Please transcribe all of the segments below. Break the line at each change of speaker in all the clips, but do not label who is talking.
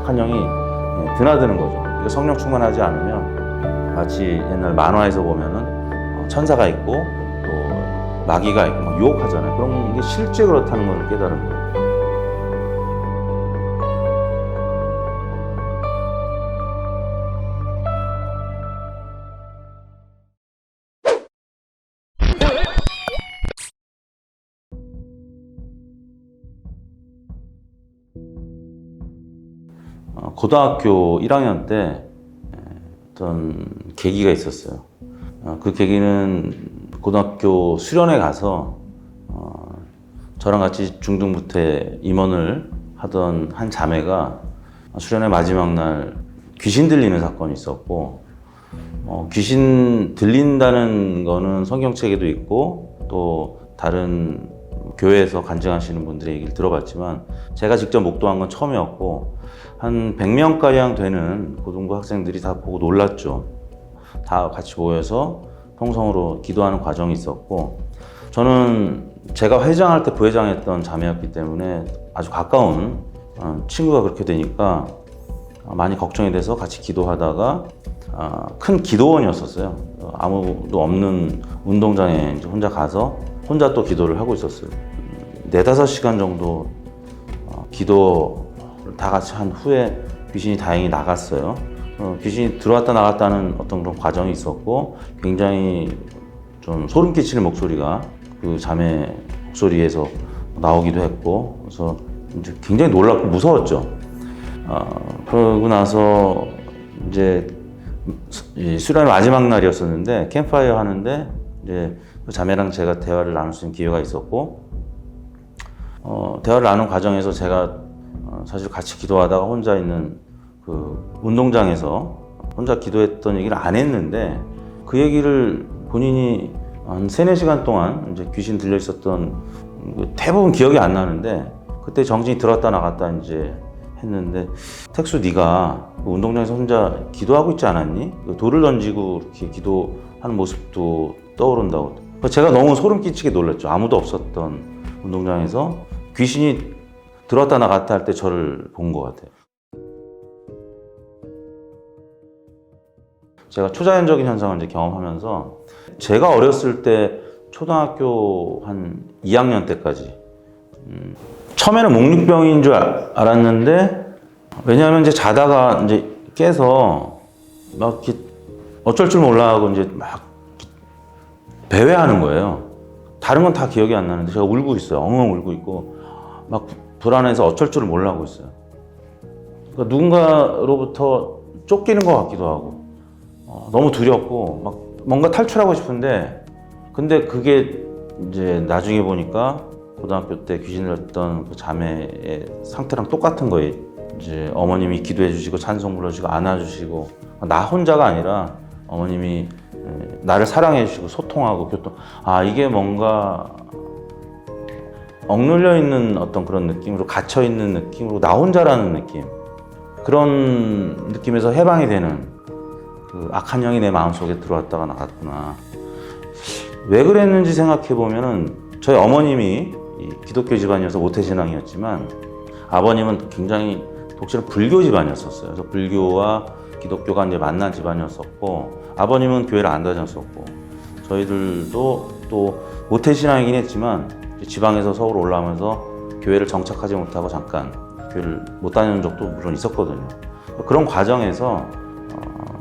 악한 영이 드나드는 거죠. 이게 성령 충만하지 않으면 마치 옛날 만화에서 보면은 천사가 있고 또 마귀가 있고 막 유혹하잖아요. 그런 게 실제 그렇다는 걸 깨달은 거예요. 고등학교 1학년 때 어떤 계기가 있었어요. 그 계기는 고등학교 수련회 가서 저랑 같이 중등부태 임원을 하던 한 자매가 수련회 마지막 날 귀신 들리는 사건이 있었고, 귀신 들린다는 거는 성경책에도 있고 또 다른 교회에서 간증하시는 분들의 얘기를 들어봤지만 제가 직접 목도한 건 처음이었고, 한 100명가량 되는 고등부 학생들이 다 보고 놀랐죠. 다 같이 모여서 통성으로 기도하는 과정이 있었고, 저는 제가 회장할 때 부회장했던 자매였기 때문에 아주 가까운 친구가 그렇게 되니까 많이 걱정이 돼서 같이 기도하다가 큰 기도원이었었어요. 아무도 없는 운동장에 이제 혼자 가서 혼자 또 기도를 하고 있었어요. 4-5시간 정도 기도를 다 같이 한 후에 귀신이 다행히 나갔어요. 귀신이 들어왔다 나갔다는 어떤 그런 과정이 있었고, 굉장히 좀 소름 끼치는 목소리가 그 자매 목소리에서 나오기도 했고, 그래서 이제 굉장히 놀랍고 무서웠죠. 그러고 나서 이제 수련의 마지막 날이었었는데 캠프파이어 하는데 이제 그 자매랑 제가 대화를 나눌 수 있는 기회가 있었고, 대화를 나눈 과정에서 제가 사실 같이 기도하다가 혼자 있는 그 운동장에서 혼자 기도했던 얘기를 안 했는데, 그 얘기를 본인이 한 3-4시간 동안 이제 귀신 들려 있었던 대부분 기억이 안 나는데, 그때 정신이 들어왔다 나갔다 이제 했는데, 택수 네가 그 운동장에서 혼자 기도하고 있지 않았니? 돌을 던지고 이렇게 기도하는 모습도 떠오른다고. 제가 너무 소름 끼치게 놀랐죠. 아무도 없었던 운동장에서 귀신이 들어왔다 나갔다 할 때 저를 본 것 같아요. 제가 초자연적인 현상을 이제 경험하면서, 제가 어렸을 때 초등학교 한 2학년 때까지 처음에는 몽유병인 줄 알았는데, 왜냐하면 이제 자다가 이제 깨서 막 어쩔 줄 몰라하고 이제 막 배회하는 거예요. 다른 건 다 기억이 안 나는데 제가 울고 있어요. 엉엉 울고 있고 막 불안해서 어쩔 줄을 몰라하고 있어요. 그러니까 누군가로부터 쫓기는 것 같기도 하고, 너무 두렵고 막 뭔가 탈출하고 싶은데, 근데 그게 이제 나중에 보니까 고등학교 때 귀신 들렸던 그 자매의 상태랑 똑같은 거예요. 이제 어머님이 기도해 주시고 찬송 불러주시고 안아주시고, 나 혼자가 아니라 어머님이 나를 사랑해 주시고 소통하고 교통, 이게 뭔가 억눌려 있는 어떤 그런 느낌으로, 갇혀 있는 느낌으로, 나 혼자라는 느낌, 그런 느낌에서 해방이 되는 그 악한 영이 내 마음속에 들어왔다가 나갔구나. 왜 그랬는지 생각해 보면은, 저희 어머님이 기독교 집안이어서 모태신앙이었지만 아버님은 굉장히 독실한 불교 집안이었었어요. 그래서 불교와 기독교가 이제 만난 집안이었었고, 아버님은 교회를 안 다녔었고, 저희들도 또 모태신앙이긴 했지만 지방에서 서울 올라오면서 교회를 정착하지 못하고 잠깐 교회를 못 다니는 적도 물론 있었거든요. 그런 과정에서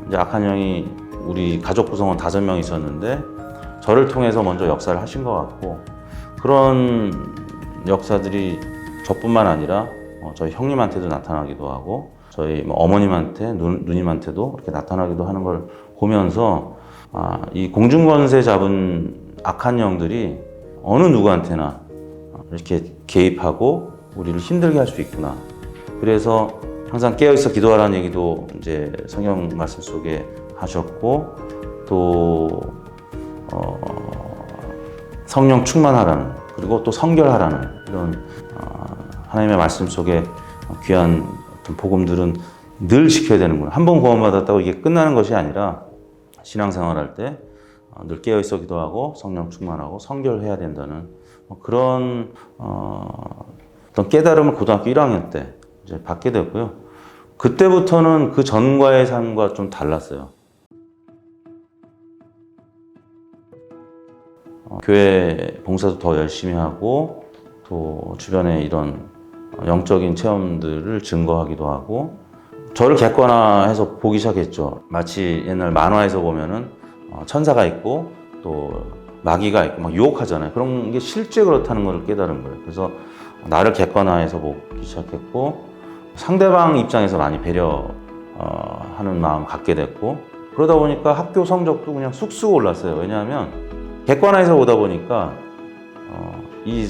이제 악한 영이 우리 가족 구성원 5명 있었는데 저를 통해서 먼저 역사를 하신 것 같고, 그런 역사들이 저뿐만 아니라 저희 형님한테도 나타나기도 하고, 저희 어머님한테, 누님한테도 이렇게 나타나기도 하는 걸 보면서, 이 공중권세 잡은 악한 영들이 어느 누구한테나 이렇게 개입하고 우리를 힘들게 할 수 있구나. 그래서 항상 깨어있어 기도하라는 얘기도 이제 성경 말씀 속에 하셨고, 또 성령 충만하라는, 그리고 또 성결하라는 이런 하나님의 말씀 속에 귀한 어떤 복음들은 늘 지켜야 되는구나. 한 번 구원받았다고 이게 끝나는 것이 아니라 신앙생활할 때 늘 깨어있어 기도하고 성령 충만하고 성결해야 된다는 그런 어떤 깨달음을 고등학교 1학년 때 이제 받게 됐고요. 그때부터는 그 전과의 삶과 좀 달랐어요. 교회 봉사도 더 열심히 하고 또 주변에 이런 영적인 체험들을 증거하기도 하고 저를 객관화해서 보기 시작했죠. 마치 옛날 만화에서 보면은 천사가 있고 또 마귀가 있고 막 유혹하잖아요. 그런 게 실제 그렇다는 걸 깨달은 거예요. 그래서 나를 객관화해서 보기 시작했고 상대방 입장에서 많이 배려하는 마음 갖게 됐고 그러다 보니까 학교 성적도 그냥 쑥쑥 올랐어요. 왜냐하면 객관화해서 보다 보니까 이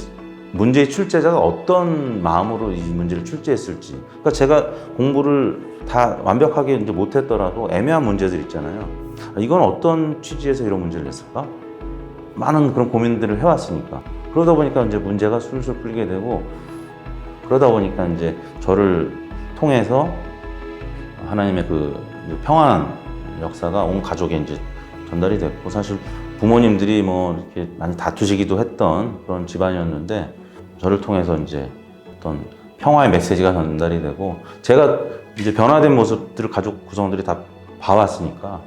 문제의 출제자가 어떤 마음으로 이 문제를 출제했을지. 그러니까 제가 공부를 다 완벽하게 이제 못했더라도 애매한 문제들 있잖아요. 이건 어떤 취지에서 이런 문제를 냈을까? 많은 그런 고민들을 해왔으니까. 그러다 보니까 이제 문제가 술술 풀리게 되고 그러다 보니까 이제 저를 통해서 하나님의 그 평안한 역사가 온 가족에 이제 전달이 됐고 사실 부모님들이 뭐 이렇게 많이 다투시기도 했던 그런 집안이었는데 저를 통해서 이제 어떤 평화의 메시지가 전달이 되고 제가 이제 변화된 모습들을 가족 구성원들이 다 봐왔으니까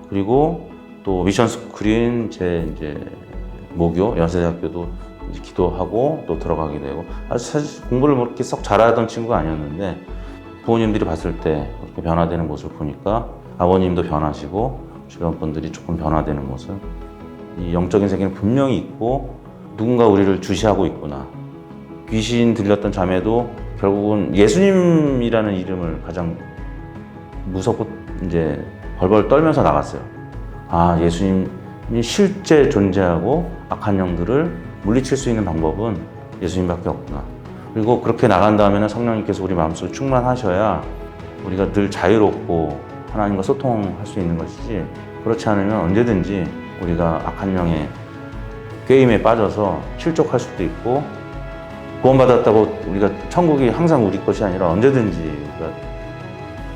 그리고 또 미션 스쿨인 제 이제 모교 연세대학교도 이제 기도하고 또 들어가게 되고 사실 공부를 뭐 이렇게 썩 잘하던 친구가 아니었는데 부모님들이 봤을 때 그렇게 변화되는 모습을 보니까 아버님도 변하시고 주변 분들이 조금 변화되는 모습 이 영적인 세계는 분명히 있고 누군가 우리를 주시하고 있구나. 귀신 들렸던 자매도 결국은 예수님이라는 이름을 가장 무섭고 이제 벌벌 떨면서 나갔어요. 아, 예수님이 실제 존재하고 악한 영들을 물리칠 수 있는 방법은 예수님밖에 없구나. 그리고 그렇게 나간 다음에는 성령님께서 우리 마음속에 충만하셔야 우리가 늘 자유롭고 하나님과 소통할 수 있는 것이지 그렇지 않으면 언제든지 우리가 악한 영의 게임에 빠져서 실족할 수도 있고 구원받았다고 우리가 천국이 항상 우리 것이 아니라 언제든지 우리가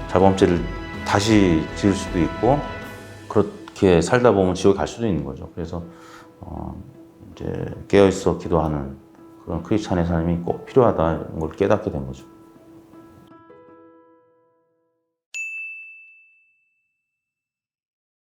자범죄를 다시 지을 수도 있고 그렇게 살다 보면 지옥에 갈 수도 있는 거죠. 그래서 이제 깨어있어 기도하는 그런 크리스찬의 삶이 꼭 필요하다는 걸 깨닫게 된 거죠.